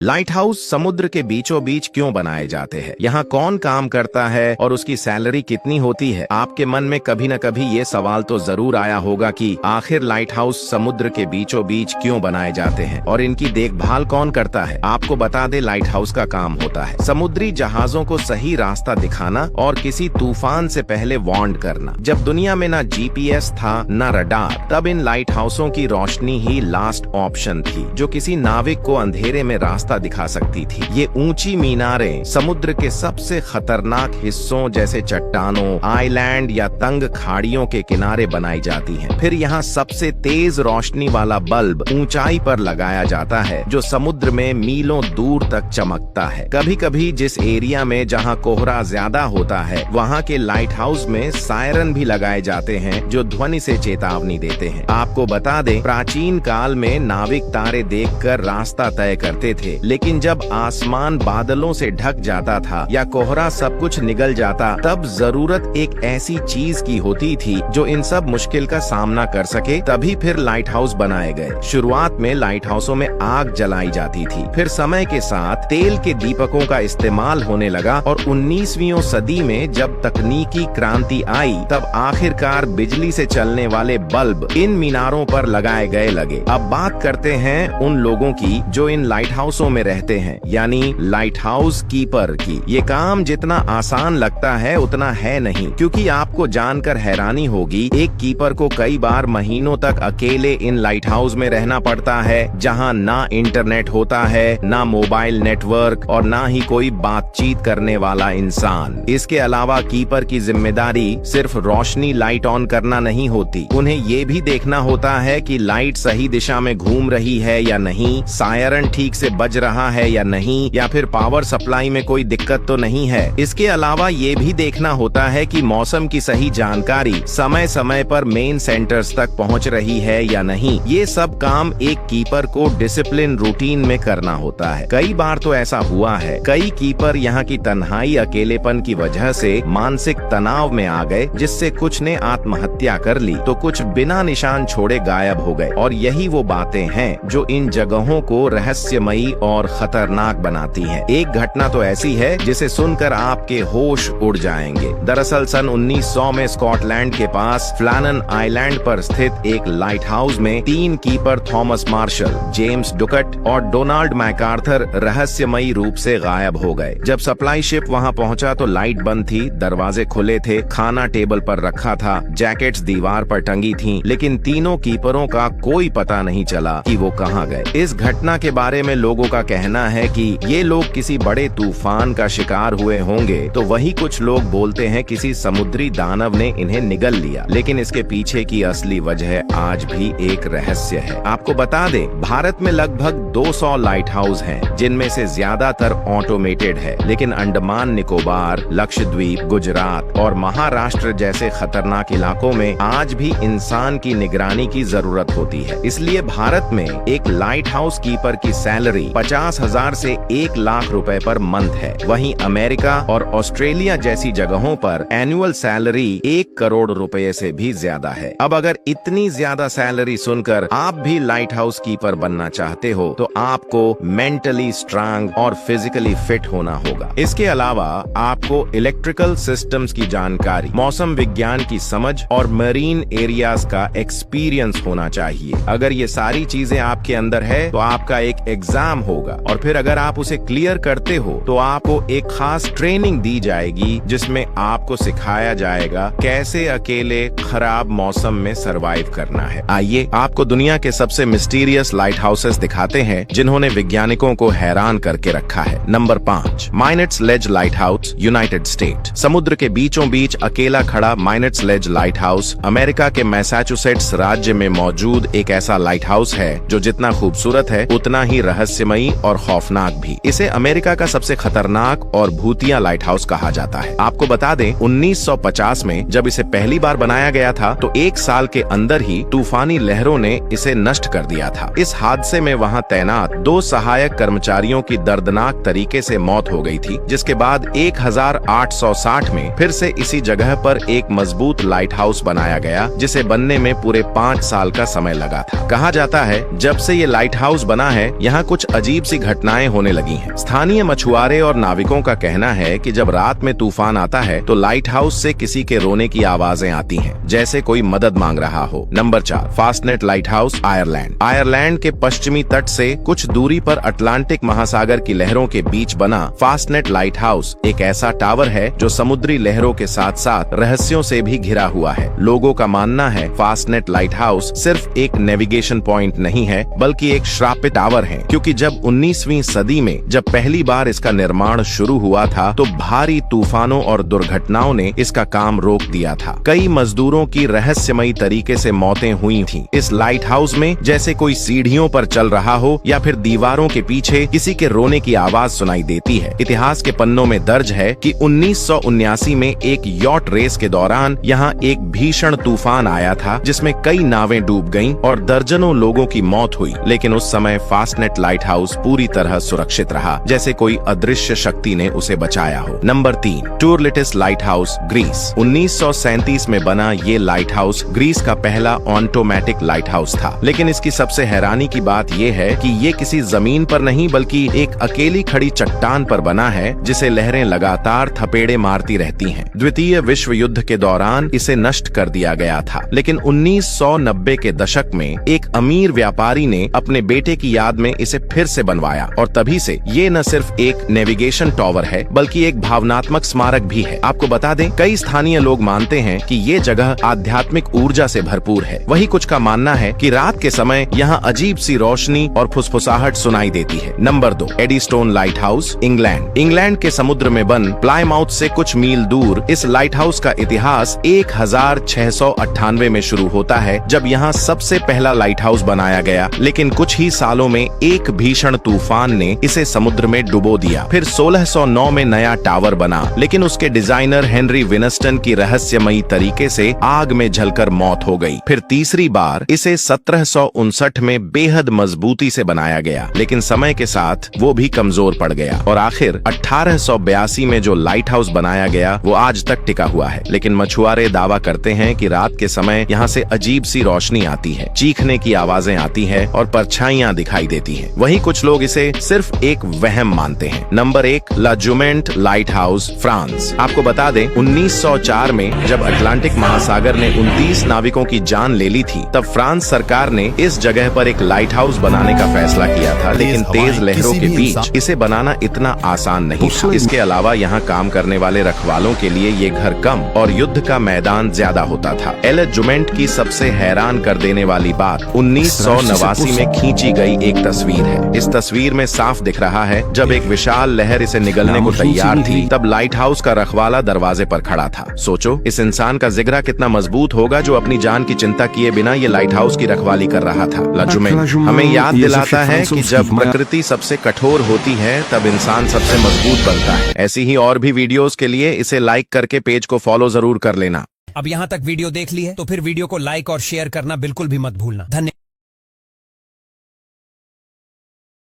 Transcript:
Light house समुद्र के बीचों बीच क्यों बनाए जाते हैं? यहाँ कौन काम करता है और उसकी सैलरी कितनी होती है? आपके मन में कभी न कभी ये सवाल तो जरूर आया होगा कि आखिर लाइट हाउस समुद्र के बीचों बीच क्यों बनाए जाते हैं और इनकी देखभाल कौन करता है? आपको बता दे, लाइट हाउस का काम होता है समुद्री जहाजों को सही रास्ता दिखाना और किसी तूफान से पहले वार्न करना। जब दुनिया में ना जीपीएस था न रडार, तब इन लाइट हाउसों की रोशनी ही लास्ट ऑप्शन थी जो किसी नाविक को अंधेरे में रास्ता दिखा सकती थी। ये ऊंची मीनारें समुद्र के सबसे खतरनाक हिस्सों जैसे चट्टानों, आइलैंड या तंग खाड़ियों के किनारे बनाई जाती हैं। फिर यहाँ सबसे तेज रोशनी वाला बल्ब ऊंचाई पर लगाया जाता है जो समुद्र में मीलों दूर तक चमकता है। कभी कभी जिस एरिया में जहाँ कोहरा ज्यादा होता है, वहाँ के लाइट हाउस में सायरन भी लगाए जाते हैं जो ध्वनि से चेतावनी देते हैं। आपको बता दें, प्राचीन काल में नाविक तारे देखकर रास्ता तय करते थे, लेकिन जब आसमान बादलों से ढक जाता था या कोहरा सब कुछ निगल जाता, तब जरूरत एक ऐसी चीज की होती थी जो इन सब मुश्किल का सामना कर सके। तभी फिर लाइट हाउस बनाए गए। शुरुआत में लाइट हाउसों में आग जलाई जाती थी, फिर समय के साथ तेल के दीपकों का इस्तेमाल होने लगा और 19वीं सदी में जब तकनीकी क्रांति आई, तब आखिरकार बिजली से चलने वाले बल्ब इन मीनारों पर लगाए गए लगे। अब बात करते हैं उन लोगों की जो इन लाइट हाउसों में रहते हैं, यानी लाइट हाउस कीपर की। ये काम जितना आसान लगता है उतना है नहीं, क्योंकि आपको जानकर हैरानी होगी, एक कीपर को कई बार महीनों तक अकेले इन लाइट हाउस में रहना पड़ता है, जहां ना इंटरनेट होता है, ना मोबाइल नेटवर्क और ना ही कोई बातचीत करने वाला इंसान। इसके अलावा कीपर की जिम्मेदारी सिर्फ रोशनी लाइट ऑन करना नहीं होती, उन्हें ये भी देखना होता है कि लाइट सही दिशा में घूम रही है या नहीं, सायरन ठीक से बज रहा है या नहीं, या फिर पावर सप्लाई में कोई दिक्कत तो नहीं है। इसके अलावा ये भी देखना होता है कि मौसम की सही जानकारी समय समय पर मेन सेंटर्स तक पहुंच रही है या नहीं। ये सब काम एक कीपर को डिसिप्लिन रूटीन में करना होता है। कई बार तो ऐसा हुआ है, कई कीपर यहाँ की तन्हाई अकेलेपन की वजह से मानसिक तनाव में आ गए, जिससे कुछ ने आत्महत्या कर ली तो कुछ बिना निशान छोड़े गायब हो गए। और यही वो बातें हैं जो इन जगहों को रहस्यमयी और खतरनाक बनाती हैं। एक घटना तो ऐसी है जिसे सुनकर आपके होश उड़ जाएंगे। दरअसल सन 1900 में स्कॉटलैंड के पास फ्लैनन आइलैंड पर स्थित एक लाइट हाउस में 3 कीपर थॉमस मार्शल, जेम्स डुकट और डोनाल्ड मैकार्थर रहस्यमयी रूप से गायब हो गए। जब सप्लाई शिप वहां पहुंचा तो लाइट बंद थी, दरवाजे खुले थे, खाना टेबल पर रखा था, जैकेट्स दीवार पर टंगी थीं, लेकिन तीनों कीपरों का कोई पता नहीं चला कि वो कहां गए। इस घटना के बारे में लोगों का कहना है कि ये लोग किसी बड़े तूफान का शिकार हुए होंगे, तो वही कुछ लोग बोलते हैं किसी समुद्री दानव ने इन्हें निगल लिया। लेकिन इसके पीछे की असली वजह आज भी एक रहस्य है। आपको बता दें, भारत में लगभग 200 लाइट हाउस हैं, जिनमें से ज्यादातर ऑटोमेटेड है, लेकिन अंडमान निकोबार, लक्षद्वीप, गुजरात और महाराष्ट्र जैसे खतरनाक इलाकों में आज भी इंसान की निगरानी की जरूरत होती है। इसलिए भारत में एक लाइट हाउस कीपर की सैलरी 50,000 से 1 लाख रुपए पर मंथ है। वहीं अमेरिका और ऑस्ट्रेलिया जैसी जगहों पर एनुअल सैलरी 1 करोड़ रुपए से भी ज्यादा है। अब अगर इतनी ज्यादा सैलरी सुनकर आप भी लाइट हाउस कीपर बनना चाहते हो, तो आपको मेंटली स्ट्रांग और फिजिकली फिट होना होगा। इसके अलावा आपको इलेक्ट्रिकल सिस्टम्स की जानकारी, मौसम विज्ञान की समझ और मरीन एरियाज का एक्सपीरियंस होना चाहिए। अगर ये सारी चीजें आपके अंदर है तो आपका एक एग्जाम होगा, और फिर अगर आप उसे क्लियर करते हो तो आपको एक खास ट्रेनिंग दी जाएगी, जिसमें आपको सिखाया जाएगा कैसे अकेले खराब मौसम में सरवाइव करना है। आइए आपको दुनिया के सबसे मिस्टीरियस लाइट हाउसेस दिखाते हैं जिन्होंने वैज्ञानिकों को हैरान करके रखा है। नंबर 5, माइनेट्स लेज लाइट हाउस, यूनाइटेड स्टेट। समुद्र के बीचों बीच अकेला खड़ा माइनेट्स लेज लाइट हाउस अमेरिका के मैसाचुसेट्स राज्य में मौजूद एक ऐसा लाइट हाउस है जो जितना खूबसूरत है उतना ही रहस्यमयी और खौफनाक भी। इसे अमेरिका का सबसे खतरनाक और भूतिया लाइट हाउस कहा जाता है। आपको बता दें, 1950 में जब इसे पहली बार बनाया गया था तो 1 साल के अंदर ही तूफानी लहरों ने इसे नष्ट कर दिया था। इस हादसे में वहां तैनात 2 सहायक कर्मचारियों की दर्दनाक तरीके से मौत हो गई थी, जिसके बाद 1860 में फिर से इसी जगह पर एक मजबूत लाइट हाउस बनाया गया, जिसे बनने में पूरे 5 साल का समय लगा था। कहा जाता है जब से ये लाइट हाउस बना है, यहाँ कुछ अजीब अजीब सी घटनाएं होने लगी हैं। स्थानीय मछुआरे और नाविकों का कहना है कि जब रात में तूफान आता है तो लाइट हाउस से किसी के रोने की आवाजें आती हैं, जैसे कोई मदद मांग रहा हो। Number 4, Fastnet lighthouse, Ireland. Ireland के पश्चिमी तट से कुछ दूरी पर अटलांटिक महासागर की लहरों के बीच बना फास्टनेट लाइट हाउस एक ऐसा टावर है जो समुद्री लहरों के साथ साथ रहस्यों से भी घिरा हुआ है। लोगों का मानना है फास्टनेट लाइट हाउस सिर्फ एक नेविगेशन पॉइंट नहीं है, बल्कि एक श्रापित टावर है, क्योंकि जब 19वीं सदी में जब पहली बार इसका निर्माण शुरू हुआ था तो भारी तूफानों और दुर्घटनाओं ने इसका काम रोक दिया था। कई मजदूरों की रहस्यमयी तरीके से मौतें हुई थीं। इस लाइट हाउस में जैसे कोई सीढ़ियों पर चल रहा हो या फिर दीवारों के पीछे किसी के रोने की आवाज सुनाई देती है। इतिहास के पन्नों में दर्ज है कि 1979 में एक यॉट रेस के दौरान यहाँ एक भीषण तूफान आया था, जिसमें कई नावें डूब गईं और दर्जनों लोगों की मौत हुई। लेकिन उस समय फास्टनेट लाइट हाउस पूरी तरह सुरक्षित रहा, जैसे कोई अदृश्य शक्ति ने उसे बचाया हो। Number 3, Tourlitis lighthouse, Greece. 1937 में बना ये लाइट हाउस ग्रीस का पहला ऑटोमेटिक लाइट हाउस था। लेकिन इसकी सबसे हैरानी की बात यह है कि ये किसी जमीन पर नहीं बल्कि एक अकेली खड़ी चट्टान पर बना है, जिसे लहरें लगातार थपेड़े मारती रहती हैं। द्वितीय विश्व युद्ध के दौरान इसे नष्ट कर दिया गया था, लेकिन 1990 के दशक में एक अमीर व्यापारी ने अपने बेटे की याद में इसे फिर से बनवाया, और तभी से ये न सिर्फ एक नेविगेशन टावर है बल्कि एक भावनात्मक स्मारक भी है। आपको बता दें, कई स्थानीय लोग मानते हैं कि ये जगह आध्यात्मिक ऊर्जा से भरपूर है। वही कुछ का मानना है कि रात के समय यहाँ अजीब सी रोशनी और फुसफुसाहट सुनाई देती है। Number 2, Eddystone lighthouse, England. England के समुद्र में बन प्लायमाउथ से कुछ मील दूर इस लाइट हाउस का इतिहास 1698 में शुरू होता है, जब यहाँ सबसे पहला लाइट हाउस बनाया गया। लेकिन कुछ ही सालों में एक भीषण तूफान ने इसे समुद्र में डुबो दिया। फिर 1609 में नया टावर बना, लेकिन उसके डिजाइनर हेनरी विनस्टन की रहस्यमयी तरीके से आग में जलकर मौत हो गई। फिर तीसरी बार इसे 1759 में बेहद मजबूती से बनाया गया, लेकिन समय के साथ वो भी कमजोर पड़ गया, और आखिर 1882 में जो लाइट हाउस बनाया गया वो आज तक टिका हुआ है। लेकिन मछुआरे दावा करते हैं कि रात के समय यहाँ से अजीब सी रोशनी आती है, चीखने की आवाजें आती हैं और परछाइयां दिखाई देती हैं। वहीं कुछ लोग इसे सिर्फ एक वहम मानते हैं। नंबर 1, ला जुमेंट लाइट हाउस, फ्रांस। आपको बता दें, 1904 में जब अटलांटिक महासागर ने 29 नाविकों की जान ले ली थी, तब फ्रांस सरकार ने इस जगह पर एक लाइट हाउस बनाने का फैसला किया था। लेकिन तेज लहरों के बीच इसे बनाना इतना आसान नहीं था। इसके अलावा यहाँ काम करने वाले रखवालों के लिए ये घर कम और युद्ध का मैदान ज्यादा होता था। एल जुमेंट की सबसे हैरान कर देने वाली बात 1989 में खींची गई एक तस्वीर है। इस तस्वीर में साफ दिख रहा है, जब एक विशाल लहर इसे निगलने को तैयार थी, तब लाइट हाउस का रखवाला दरवाजे पर खड़ा था। सोचो, इस इंसान का जिगरा कितना मजबूत होगा जो अपनी जान की चिंता किए बिना ये लाइट हाउस की रखवाली कर रहा था। ला जुमेंट हमें याद दिलाता है कि जब प्रकृति सबसे कठोर होती है तब इंसान सबसे मजबूत बनता है। ऐसी ही और भी वीडियोस के लिए इसे लाइक करके पेज को फॉलो जरूर कर लेना। अब यहाँ तक वीडियो देख ली है तो फिर वीडियो को लाइक और शेयर करना बिल्कुल भी मत भूलना। धन्यवाद।